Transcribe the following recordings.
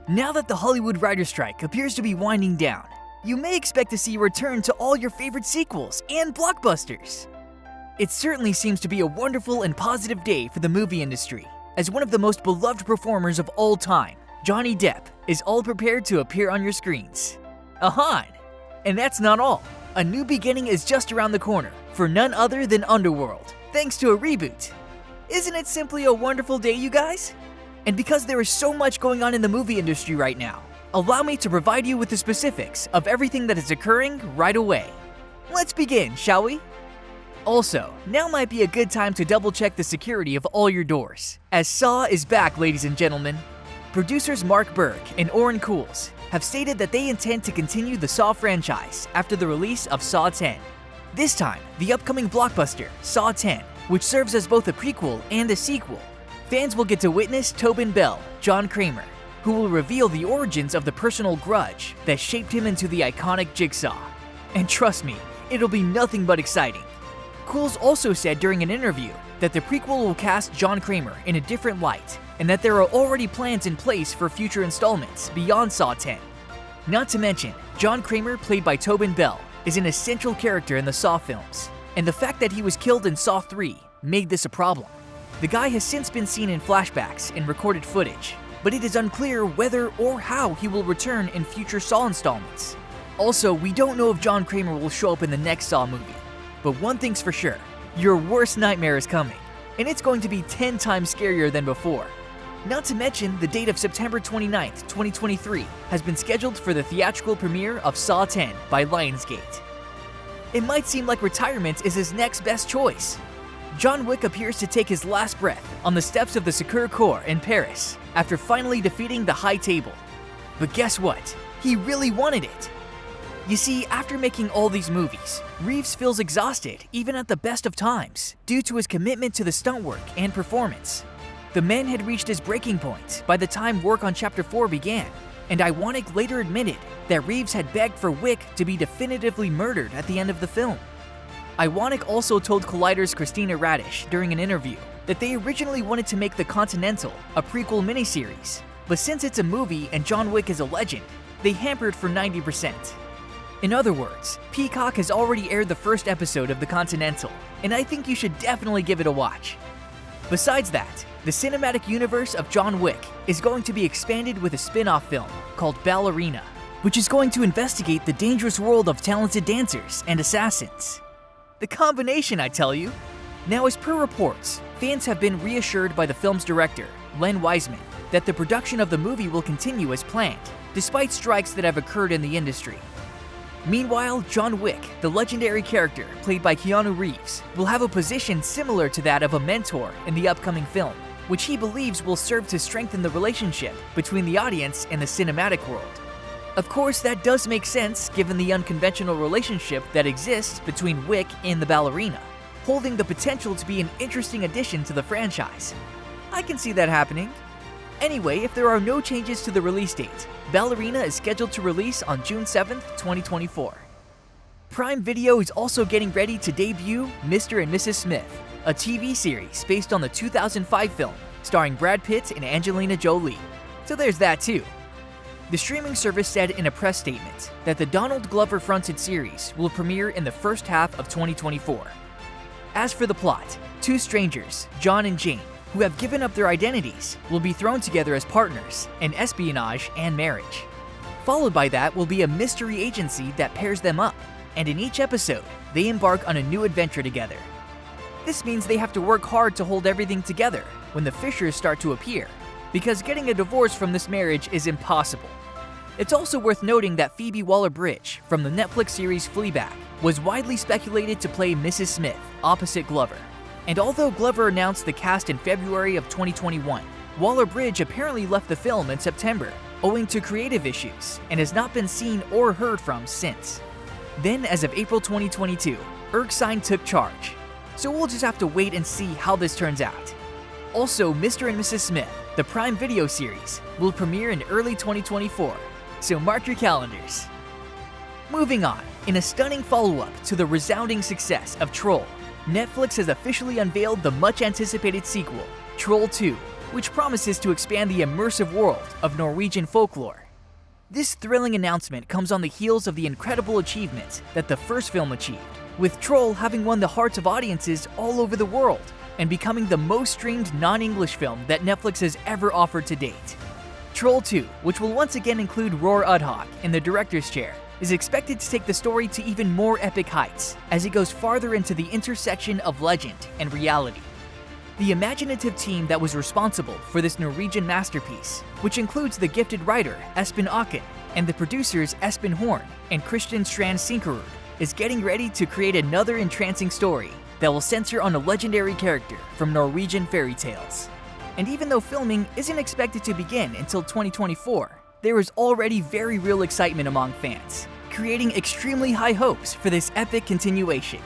Now that the Hollywood writer's strike appears to be winding down, you may expect to see a return to all your favorite sequels and blockbusters. It certainly seems to be a wonderful and positive day for the movie industry, as one of the most beloved performers of all time, Johnny Depp, is all prepared to appear on your screens. Ahan! And that's not all. A new beginning is just around the corner for none other than Underworld, thanks to a reboot. Isn't it simply a wonderful day, you guys? And because there is so much going on in the movie industry right now, allow me to provide you with the specifics of everything that is occurring right away. Let's begin, shall we? Also, now might be a good time to double-check the security of all your doors, as Saw is back, ladies and gentlemen. Producers Mark Berg and Oren Cools have stated that they intend to continue the Saw franchise after the release of Saw X. This time, the upcoming blockbuster, Saw X, which serves as both a prequel and a sequel, fans will get to witness Tobin Bell, John Kramer, who will reveal the origins of the personal grudge that shaped him into the iconic Jigsaw. And trust me, it'll be nothing but exciting. Cools also said during an interview that the prequel will cast John Kramer in a different light, and that there are already plans in place for future installments beyond Saw X. Not to mention, John Kramer, played by Tobin Bell, is an essential character in the Saw films, and the fact that he was killed in Saw 3 made this a problem. The guy has since been seen in flashbacks and recorded footage, but it is unclear whether or how he will return in future Saw installments. Also, we don't know if John Kramer will show up in the next Saw movie, but one thing's for sure, your worst nightmare is coming, and it's going to be 10 times scarier than before. Not to mention, the date of September 29th, 2023 has been scheduled for the theatrical premiere of Saw X by Lionsgate. It might seem like retirement is his next best choice. John Wick appears to take his last breath on the steps of the Sacré Coeur in Paris after finally defeating the High Table. But guess what? He really wanted it. You see, after making all these movies, Reeves feels exhausted even at the best of times due to his commitment to the stunt work and performance. The man had reached his breaking point by the time work on Chapter 4 began, and Iwanick later admitted that Reeves had begged for Wick to be definitively murdered at the end of the film. Iwanick also told Collider's Christina Radish during an interview that they originally wanted to make The Continental a prequel miniseries, but since it's a movie and John Wick is a legend, they hampered for 90%. In other words, Peacock has already aired the first episode of The Continental, and I think you should definitely give it a watch. Besides that, the cinematic universe of John Wick is going to be expanded with a spin-off film called Ballerina, which is going to investigate the dangerous world of talented dancers and assassins. The combination, I tell you! Now, as per reports, fans have been reassured by the film's director, Len Wiseman, that the production of the movie will continue as planned, despite strikes that have occurred in the industry. Meanwhile, John Wick, the legendary character played by Keanu Reeves, will have a position similar to that of a mentor in the upcoming film, which he believes will serve to strengthen the relationship between the audience and the cinematic world. Of course, that does make sense given the unconventional relationship that exists between Wick and the Ballerina, holding the potential to be an interesting addition to the franchise. I can see that happening. Anyway, if there are no changes to the release date, Ballerina is scheduled to release on June 7th, 2024. Prime Video is also getting ready to debut Mr. and Mrs. Smith, a TV series based on the 2005 film starring Brad Pitt and Angelina Jolie. So there's that too. The streaming service said in a press statement that the Donald Glover-fronted series will premiere in the first half of 2024. As for the plot, two strangers, John and Jane, who have given up their identities, will be thrown together as partners in espionage and marriage. Followed by that will be a mystery agency that pairs them up, and in each episode, they embark on a new adventure together. This means they have to work hard to hold everything together when the fissures start to appear, because getting a divorce from this marriage is impossible. It's also worth noting that Phoebe Waller-Bridge from the Netflix series Fleabag was widely speculated to play Mrs. Smith opposite Glover. And although Glover announced the cast in February of 2021, Waller-Bridge apparently left the film in September owing to creative issues and has not been seen or heard from since. Then, as of April 2022, Erskine took charge. So we'll just have to wait and see how this turns out. Also, Mr. and Mrs. Smith, the Prime Video series, will premiere in early 2024, so mark your calendars. Moving on, in a stunning follow-up to the resounding success of Troll, Netflix has officially unveiled the much-anticipated sequel, Troll 2, which promises to expand the immersive world of Norwegian folklore. This thrilling announcement comes on the heels of the incredible achievement that the first film achieved, with Troll having won the hearts of audiences all over the world and becoming the most streamed non-English film that Netflix has ever offered to date. Troll 2, which will once again include Roar Udhog in the director's chair, is expected to take the story to even more epic heights as it goes farther into the intersection of legend and reality. The imaginative team that was responsible for this Norwegian masterpiece, which includes the gifted writer Espen Aken and the producers Espen Horn and Christian Strand Sinkerud, is getting ready to create another entrancing story that will center on a legendary character from Norwegian fairy tales. And even though filming isn't expected to begin until 2024, there is already very real excitement among fans, creating extremely high hopes for this epic continuation.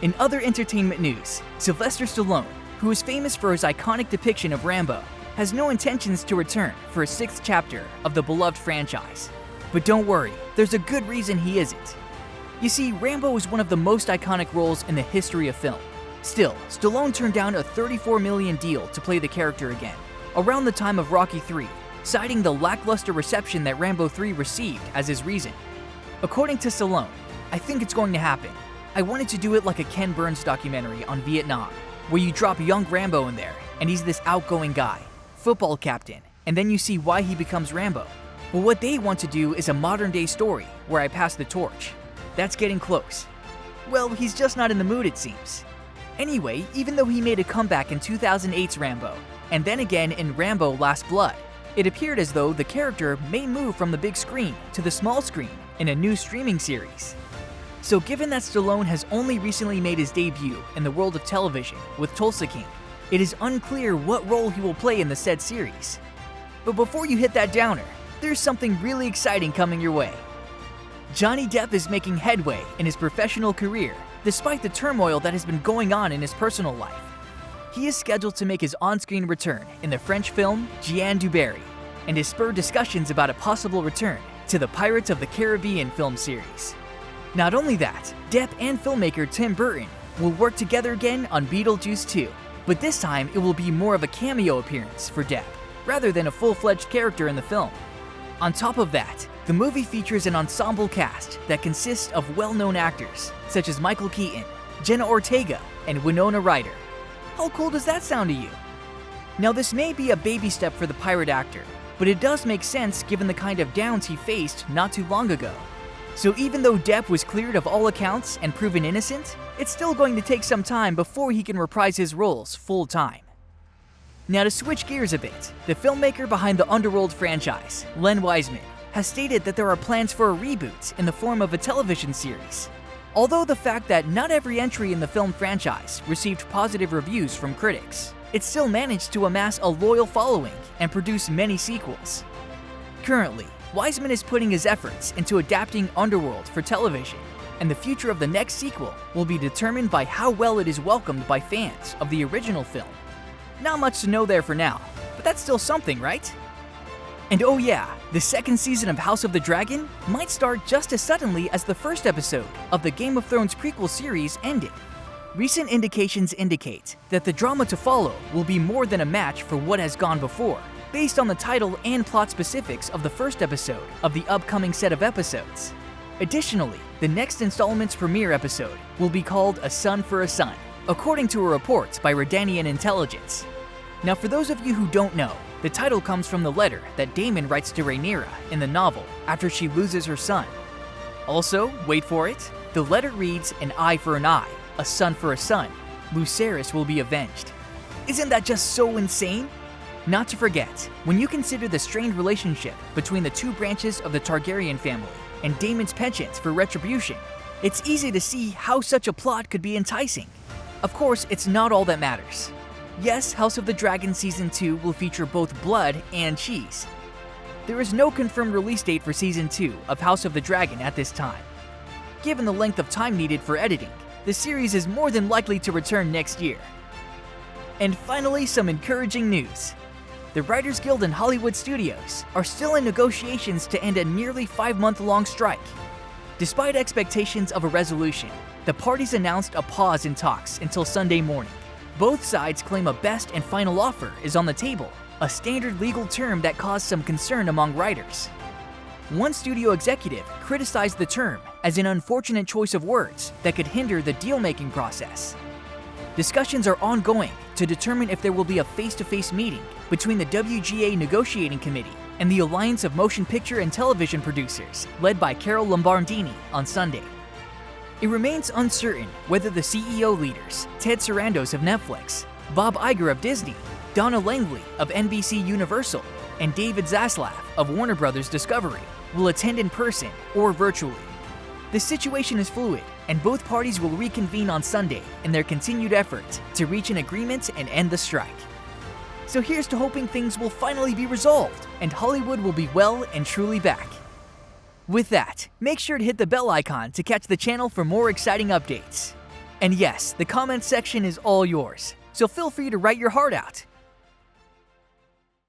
In other entertainment news, Sylvester Stallone, who is famous for his iconic depiction of Rambo, has no intentions to return for a sixth chapter of the beloved franchise. But don't worry, there's a good reason he isn't. You see, Rambo is one of the most iconic roles in the history of film. Still, Stallone turned down a $34 million deal to play the character again, around the time of Rocky III, citing the lackluster reception that Rambo 3 received as his reason. According to Stallone, "I think it's going to happen. I wanted to do it like a Ken Burns documentary on Vietnam, where you drop young Rambo in there, and he's this outgoing guy, football captain, and then you see why he becomes Rambo. But what they want to do is a modern-day story where I pass the torch. That's getting close." Well, he's just not in the mood, it seems. Anyway, even though he made a comeback in 2008's Rambo, and then again in Rambo Last Blood, it appeared as though the character may move from the big screen to the small screen in a new streaming series. So given that Stallone has only recently made his debut in the world of television with Tulsa King, it is unclear what role he will play in the said series. But before you hit that downer, there's something really exciting coming your way. Johnny Depp is making headway in his professional career despite the turmoil that has been going on in his personal life. He is scheduled to make his on-screen return in the French film Jeanne du Barry, and has spurred discussions about a possible return to the Pirates of the Caribbean film series. Not only that, Depp and filmmaker Tim Burton will work together again on Beetlejuice 2, but this time it will be more of a cameo appearance for Depp, rather than a full-fledged character in the film. On top of that, the movie features an ensemble cast that consists of well-known actors such as Michael Keaton, Jenna Ortega, and Winona Ryder. How cool does that sound to you? Now, this may be a baby step for the pirate actor, but it does make sense given the kind of downs he faced not too long ago. So even though Depp was cleared of all accounts and proven innocent, it's still going to take some time before he can reprise his roles full-time. Now, to switch gears a bit, the filmmaker behind the Underworld franchise, Len Wiseman, has stated that there are plans for a reboot in the form of a television series. Although the fact that not every entry in the film franchise received positive reviews from critics, it still managed to amass a loyal following and produce many sequels. Currently, Wiseman is putting his efforts into adapting Underworld for television, and the future of the next sequel will be determined by how well it is welcomed by fans of the original film. Not much to know there for now, but that's still something, right? And oh yeah, the second season of House of the Dragon might start just as suddenly as the first episode of the Game of Thrones prequel series ended. Recent indications indicate that the drama to follow will be more than a match for what has gone before, based on the title and plot specifics of the first episode of the upcoming set of episodes. Additionally, the next installment's premiere episode will be called A Son for a Son, according to a report by Redanian Intelligence. Now, for those of you who don't know, the title comes from the letter that Daemon writes to Rhaenyra in the novel after she loses her son. Also, wait for it, the letter reads an eye for an eye, a son for a son. Lucerys will be avenged. Isn't that just so insane? Not to forget, when you consider the strained relationship between the two branches of the Targaryen family and Daemon's penchant for retribution, it's easy to see how such a plot could be enticing. Of course, it's not all that matters. Yes, House of the Dragon Season 2 will feature both blood and cheese. There is no confirmed release date for Season 2 of House of the Dragon at this time. Given the length of time needed for editing, the series is more than likely to return next year. And finally, some encouraging news. The Writers Guild and Hollywood Studios are still in negotiations to end a nearly 5-month-long strike. Despite expectations of a resolution, the parties announced a pause in talks until Sunday morning. Both sides claim a best and final offer is on the table, a standard legal term that caused some concern among writers. One studio executive criticized the term as an unfortunate choice of words that could hinder the deal-making process. Discussions are ongoing to determine if there will be a face-to-face meeting between the WGA negotiating committee and the Alliance of Motion Picture and Television Producers, led by Carol Lombardini, on Sunday. It remains uncertain whether the CEO leaders, Ted Sarandos of Netflix, Bob Iger of Disney, Donna Langley of NBC Universal, and David Zaslav of Warner Bros. Discovery, will attend in person or virtually. The situation is fluid, and both parties will reconvene on Sunday in their continued effort to reach an agreement and end the strike. So here's to hoping things will finally be resolved and Hollywood will be well and truly back. With that, make sure to hit the bell icon to catch the channel for more exciting updates. And yes, the comments section is all yours, so feel free to write your heart out.